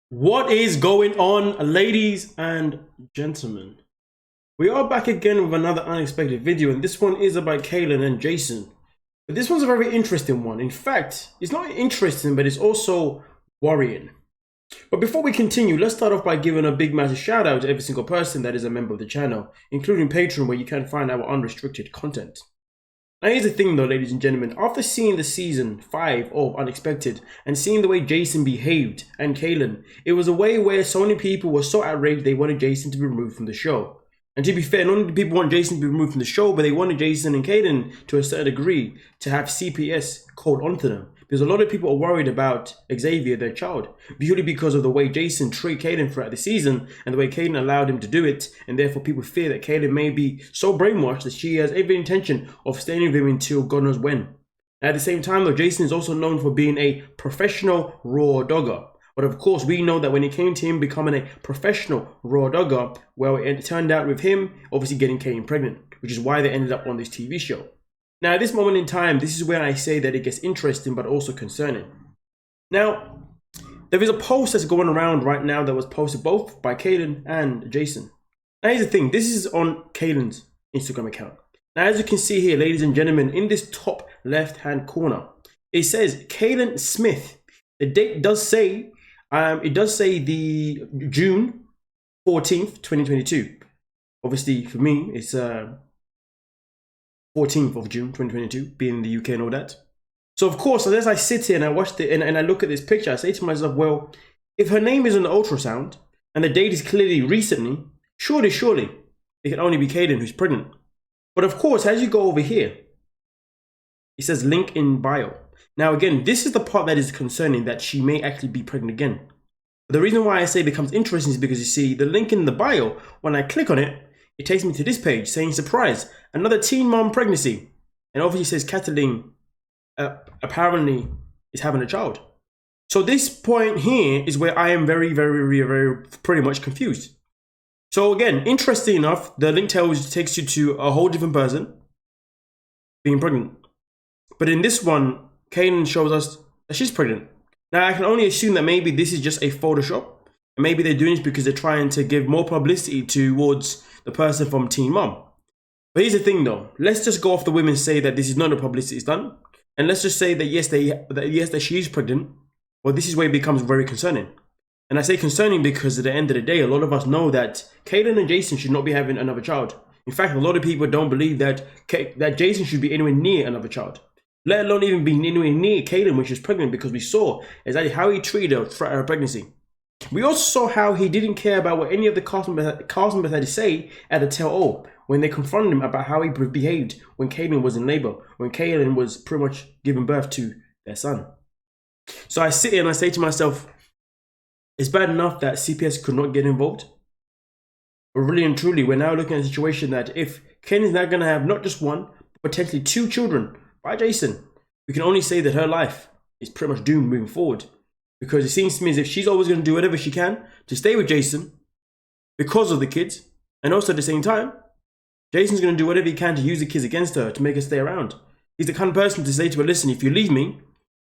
What is going on, ladies and gentlemen? We are back again with another unexpected video, and this one is about Kylen and Jason. But this one's a very interesting one. In fact, it's not interesting, but it's also worrying. But before we continue, let's start off by giving a big massive shout out to every single person that is a member of the channel, including Patreon, where you can find our unrestricted content. Now here's the thing though, ladies and gentlemen, after seeing the season 5 of Unexpected and seeing the way Jason behaved and Kylen, it was a way where so many people were so outraged they wanted Jason to be removed from the show. And to be fair, not only did people want Jason to be removed from the show, but they wanted Jason and Kylen to a certain degree to have CPS called onto them. Because a lot of people are worried about Xavier, their child, purely because of the way Jason treated Kylen throughout the season and the way Kylen allowed him to do it, and therefore people fear that Kylen may be so brainwashed that she has every intention of staying with him until God knows when. At the same time though, Jason is also known for being a professional raw dogger. But of course, we know that when it came to him becoming a professional raw dogger, well, it turned out with him obviously getting Kylen pregnant, which is why they ended up on this TV show. Now, at this moment in time, this is where I say that it gets interesting, but also concerning. Now, there is a post that's going around right now that was posted both by Kylen and Jason. Now, here's the thing. This is on Kylen's Instagram account. Now, as you can see here, ladies and gentlemen, in this top left-hand corner, it says Kylen Smith. The date does say, the June 14th, 2022. Obviously, for me, it's 14th of June 2022, being in the UK and all that. So of course, as I sit here and I watch it and I look at this picture, I say to myself, well, if her name is on the ultrasound and the date is clearly recently, surely it can only be Kylen who's pregnant. But of course, as you go over here, it says link in bio. Now again, this is the part that is concerning, that she may actually be pregnant again. But the reason why I say it becomes interesting is because you see the link in the bio, when I click on it, it takes me to this page saying, surprise, another teen mom pregnancy. And obviously says Kathleen apparently is having a child. So this point here is where I am very pretty much confused. So again, interesting enough, the link takes you to a whole different person being pregnant. But in this one, Kylen shows us that she's pregnant. Now I can only assume that maybe this is just a Photoshop. And maybe they're doing this because they're trying to give more publicity towards the person from Teen Mom. But here's the thing though, let's just go off the women say that this is not a publicity stunt. And let's just say that yes, that she is pregnant. Well, this is where it becomes very concerning. And I say concerning because at the end of the day, a lot of us know that Kylen and Jason should not be having another child. In fact, a lot of people don't believe that Jason should be anywhere near another child. Let alone even be anywhere near Kylen when she was pregnant, because we saw exactly how he treated her throughout her pregnancy. We also saw how he didn't care about what any of the cast members had to say at the tell-all when they confronted him about how he behaved when Kylen was in labor, when Kylen was pretty much giving birth to their son. So I sit here and I say to myself, it's bad enough that CPS could not get involved. But really and truly, we're now looking at a situation that if Kylen's now going to have not just one, but potentially 2 children by Jason, we can only say that her life is pretty much doomed moving forward. Because it seems to me as if she's always going to do whatever she can to stay with Jason because of the kids. And also at the same time, Jason's going to do whatever he can to use the kids against her to make her stay around. He's the kind of person to say to her, listen, if you leave me,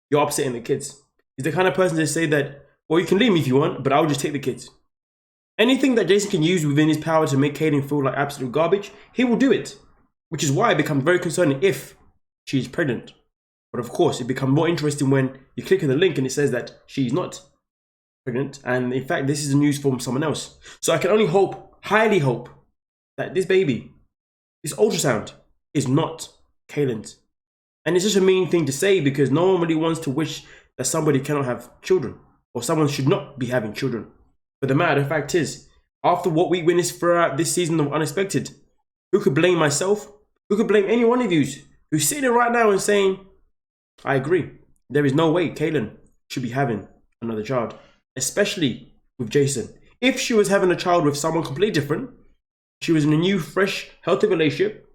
you're upsetting the kids. He's the kind of person to say that, well, you can leave me if you want, but I'll just take the kids. Anything that Jason can use within his power to make Kylen feel like absolute garbage, he will do it. Which is why it becomes very concerning if she's pregnant. But of course, it becomes more interesting when you click on the link and it says that she's not pregnant. And in fact, this is the news from someone else. So I can only hope, highly hope, that this baby, this ultrasound, is not Kylen's. And it's just a mean thing to say because no one really wants to wish that somebody cannot have children or someone should not be having children. But the matter of fact is, after what we witnessed throughout this season of Unexpected, who could blame myself? Who could blame any one of you who's sitting there right now and saying, I agree. There is no way Kylen should be having another child, especially with Jason. If she was having a child with someone completely different, she was in a new, fresh, healthy relationship,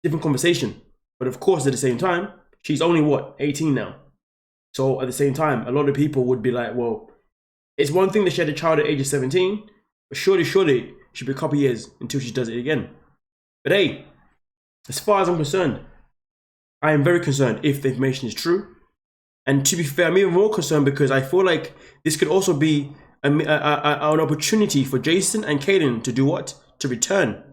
different conversation. But of course, at the same time, she's only what, 18 now. So at the same time, a lot of people would be like, well, it's one thing that she had a child at age of 17, but surely it should be a couple years until she does it again. But hey, as far as I'm concerned, I am very concerned if the information is true. And to be fair, I'm even more concerned because I feel like this could also be an opportunity for Jason and Kylen to do what? To return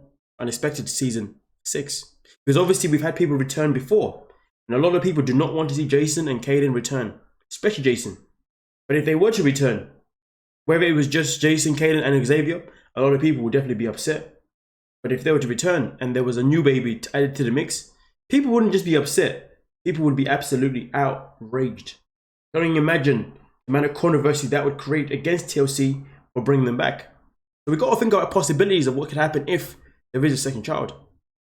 unexpected season 6. Because obviously we've had people return before. And a lot of people do not want to see Jason and Kylen return. Especially Jason. But if they were to return, whether it was just Jason, Kylen, and Xavier, a lot of people would definitely be upset. But if they were to return and there was a new baby added to the mix, people wouldn't just be upset. People would be absolutely outraged. Can't even imagine the amount of controversy that would create against TLC for bringing them back. So we got to think about possibilities of what could happen if there is a second child.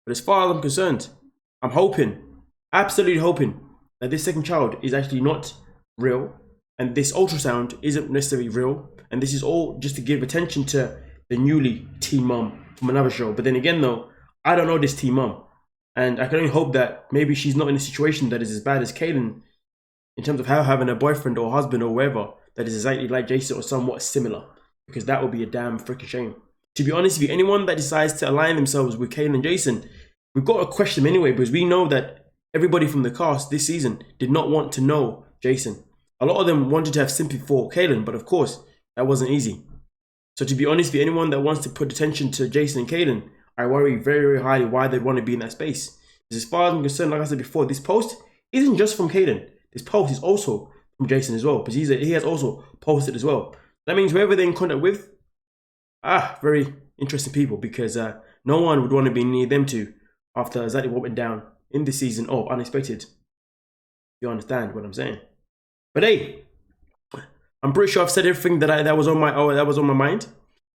But as far as I'm concerned, I'm hoping, absolutely hoping, that this second child is actually not real, and this ultrasound isn't necessarily real, and this is all just to give attention to the newly teen mom from another show. But then again though, I don't know this teen mom, and I can only hope that maybe she's not in a situation that is as bad as Kylen in terms of how having a boyfriend or husband or whatever that is exactly like Jason or somewhat similar, because that would be a damn freaking shame. To be honest with you, anyone that decides to align themselves with Kylen and Jason, we've got to question them anyway, because we know that everybody from the cast this season did not want to know Jason. A lot of them wanted to have sympathy for Kylen, but of course, that wasn't easy. So to be honest with you, anyone that wants to put attention to Jason and Kylen, I worry very, very highly why they want to be in that space. Because as far as I'm concerned, like I said before, this post isn't just from Kylen. This post is also from Jason as well, because he has also posted as well. That means whoever they're in contact with, very interesting people, because no one would want to be near them two after exactly what went down in this season of Unexpected. You understand what I'm saying? But hey, I'm pretty sure I've said everything that was on my mind.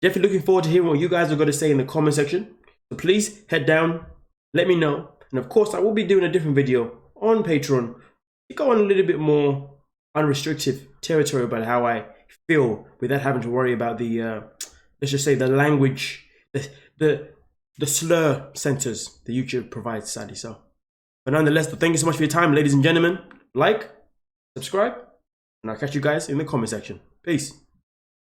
Definitely looking forward to hearing what you guys are going to say in the comment section. So please head down, let me know, and of course I will be doing a different video on Patreon to go on a little bit more unrestricted territory about how I feel without having to worry about the let's just say the language, the slur centers that YouTube provides, sadly so. But nonetheless, thank you so much for your time, ladies and gentlemen. Like, subscribe, and I'll catch you guys in the comment section. Peace.